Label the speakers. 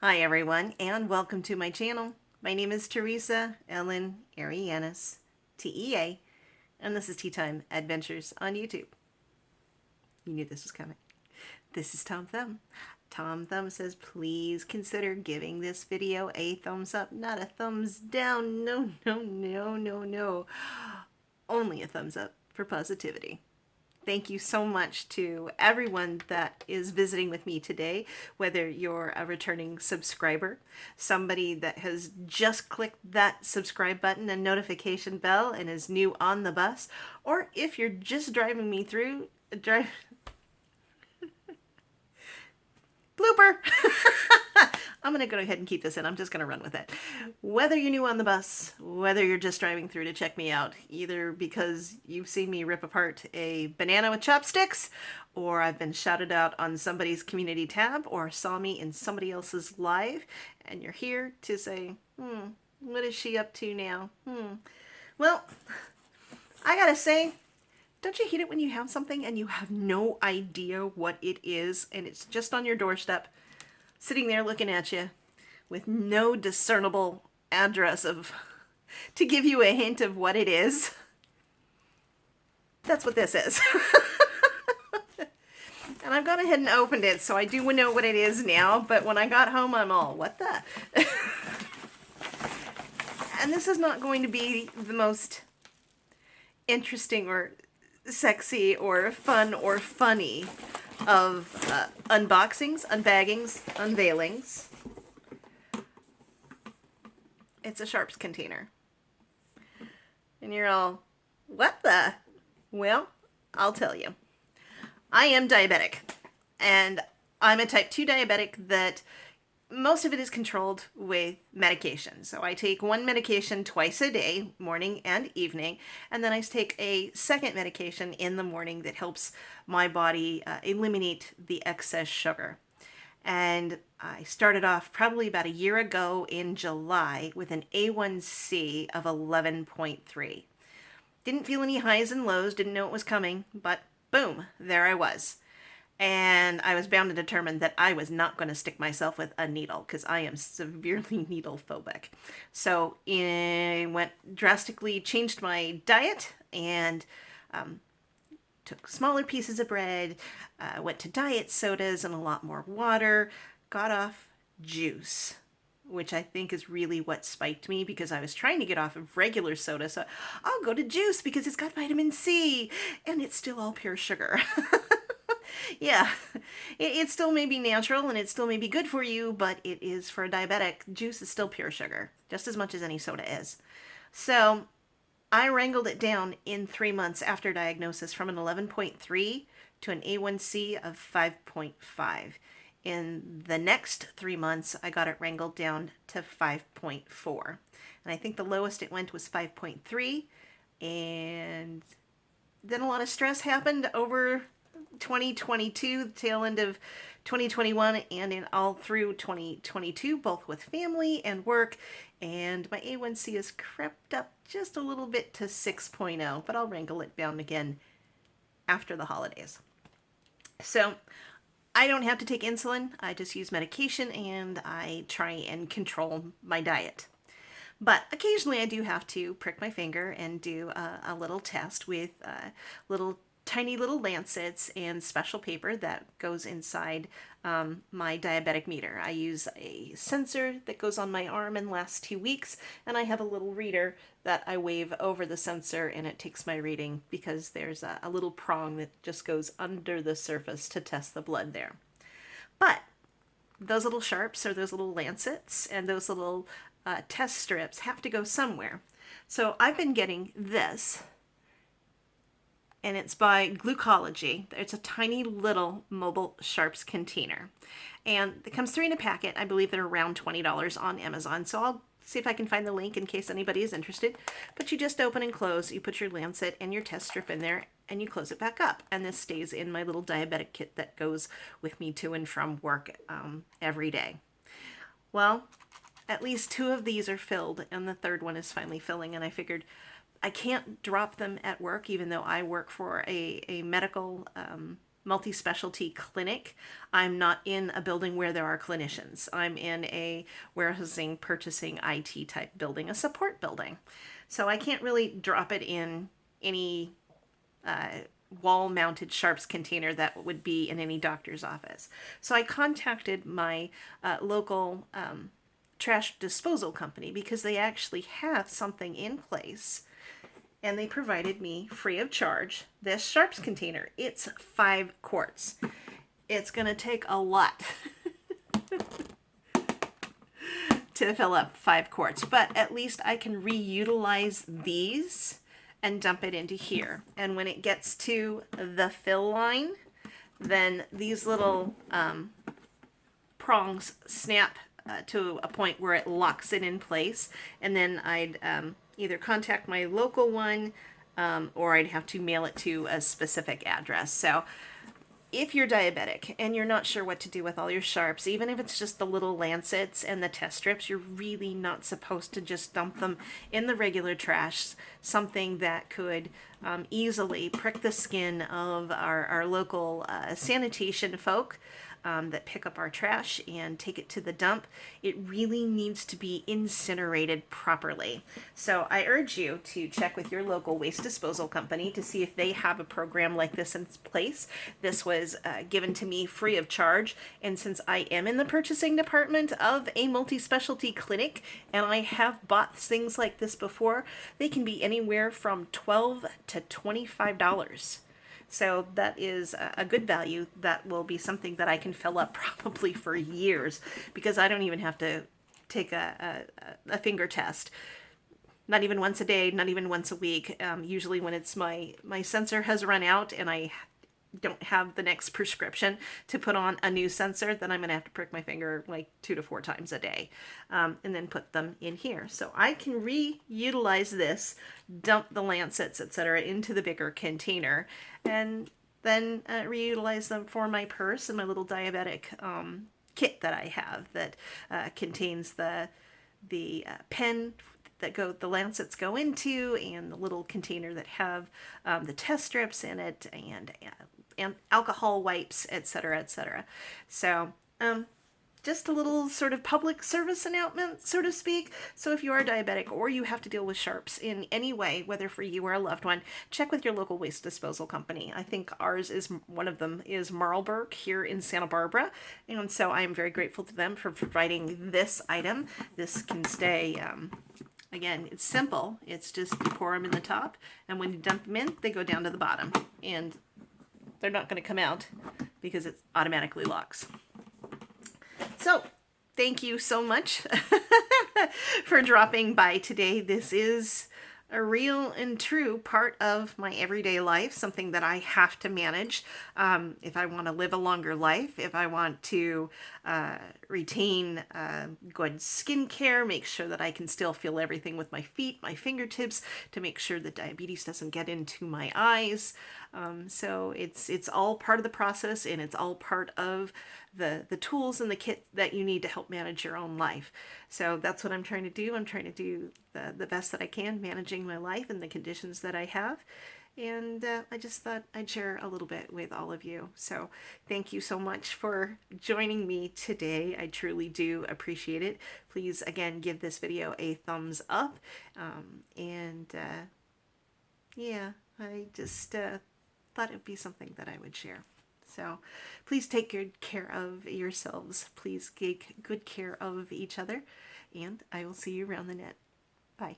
Speaker 1: Hi everyone, and welcome to my channel. My name is Teresa Ellen Arianis, T.E.A., and this is Tea Time Adventures on YouTube. You knew this was coming. This is Tom Thumb. Tom Thumb says, please consider giving this video a thumbs up, not a thumbs down. No, no, no, no, no. Only a thumbs up for positivity. Thank you so much to everyone that is visiting with me today, whether you're a returning subscriber, somebody that has just clicked that subscribe button and notification bell and is new on the bus, or if you're just driving me through, blooper! I'm going to go ahead and keep this in. I'm just going to run with it. Whether you're new on the bus, whether you're just driving through to check me out, either because you've seen me rip apart a banana with chopsticks, or I've been shouted out on somebody's community tab, or saw me in somebody else's live, and you're here to say, what is she up to now? Well, I gotta say, don't you hate it when you have something and you have no idea what it is, and it's just on your doorstep, sitting there looking at you with no discernible address to give you a hint of what it is? That's what this is. And I've gone ahead and opened it, so I do know what it is now, but when I got home, I'm all, what the? And this is not going to be the most interesting or sexy or fun or funny of unboxings, unbaggings, unveilings. It's a sharps container. And you're all, what the? Well, I'll tell you. I am diabetic. And I'm a type 2 diabetic that most of it is controlled with medication. So I take one medication twice a day, morning and evening, and then I take a second medication in the morning that helps my body eliminate the excess sugar. And I started off probably about a year ago in July with an A1C of 11.3. Didn't feel any highs and lows, didn't know it was coming, but boom, there I was. And I was bound and determined that I was not going to stick myself with a needle because I am severely needle phobic. So I drastically changed my diet and took smaller pieces of bread, went to diet sodas and a lot more water, got off juice, which I think is really what spiked me because I was trying to get off of regular soda. So I'll go to juice because it's got vitamin C and it's still all pure sugar. Yeah, it still may be natural and it still may be good for you, but it is, for a diabetic, juice is still pure sugar, just as much as any soda is. So I wrangled it down in 3 months after diagnosis from an 11.3 to an A1C of 5.5. In the next 3 months, I got it wrangled down to 5.4. And I think the lowest it went was 5.3. And then a lot of stress happened over 2022, the tail end of 2021, and in all through 2022, both with family and work, and my A1C has crept up just a little bit to 6.0, but I'll wrangle it down again after the holidays. So I don't have to take insulin, I just use medication and I try and control my diet. But occasionally I do have to prick my finger and do a little test with tiny little lancets and special paper that goes inside my diabetic meter. I use a sensor that goes on my arm and lasts 2 weeks, and I have a little reader that I wave over the sensor and it takes my reading because there's a little prong that just goes under the surface to test the blood there. But those little sharps or those little lancets and those little test strips have to go somewhere. So I've been getting this, and it's by Glucology. It's a tiny little mobile sharps container. And it comes 3 in a packet. I believe they're around $20 on Amazon. So I'll see if I can find the link in case anybody is interested. But you just open and close. You put your lancet and your test strip in there and you close it back up. And this stays in my little diabetic kit that goes with me to and from work every day. Well, at least 2 of these are filled and the third one is finally filling. And I figured I can't drop them at work, even though I work for a medical multi-specialty clinic. I'm not in a building where there are clinicians. I'm in a warehousing, purchasing, IT type building, a support building. So I can't really drop it in any wall-mounted sharps container that would be in any doctor's office. So I contacted my local trash disposal company because they actually have something in place, and they provided me free of charge this sharps container. It's 5 quarts. It's gonna take a lot to fill up 5 quarts, but at least I can reutilize these and dump it into here. And when it gets to the fill line, then these little prongs snap to a point where it locks it in place, and then I'd either contact my local one or I'd have to mail it to a specific address. So if you're diabetic and you're not sure what to do with all your sharps, even if it's just the little lancets and the test strips, you're really not supposed to just dump them in the regular trash. Something that could easily prick the skin of our local sanitation folk that pick up our trash and take it to the dump. It really needs to be incinerated properly. So I urge you to check with your local waste disposal company to see if they have a program like this in place. This was given to me free of charge, and since I am in the purchasing department of a multi-specialty clinic and I have bought things like this before, they can be anywhere from $12 to $25. So that is a good value. That will be something that I can fill up probably for years, because I don't even have to take a finger test. Not even once a day, not even once a week. Usually when it's my sensor has run out and I don't have the next prescription to put on a new sensor, then I'm going to have to prick my finger like 2 to 4 times a day, and then put them in here. So I can reutilize this, dump the lancets, etc., into the bigger container, and then reutilize them for my purse and my little diabetic kit that I have that contains the pen that the lancets go into, and the little container that have the test strips in it, and alcohol wipes, etc., etc. So just a little sort of public service announcement, so to speak. So if you are diabetic or you have to deal with sharps in any way, whether for you or a loved one, check with your local waste disposal company. I think ours is, one of them is Marlburg here in Santa Barbara, and so I'm very grateful to them for providing this item. This can stay again, it's simple. It's just you pour them in the top, and when you dump them in, they go down to the bottom, and they're not going to come out because it automatically locks. So, thank you so much for dropping by today. This is a real and true part of my everyday life, something that I have to manage if I want to live a longer life, if I want to retain good skincare, make sure that I can still feel everything with my feet, my fingertips, to make sure that diabetes doesn't get into my eyes. So it's all part of the process, and it's all part of the tools and the kit that you need to help manage your own life. So that's what I'm trying to do. I'm trying to do the best that I can, managing my life and the conditions that I have. And I just thought I'd share a little bit with all of you. So thank you so much for joining me today. I truly do appreciate it. Please, again, give this video a thumbs up. Yeah, I just thought it would be something that I would share. So please take good care of yourselves. Please take good care of each other. And I will see you around the net. Bye.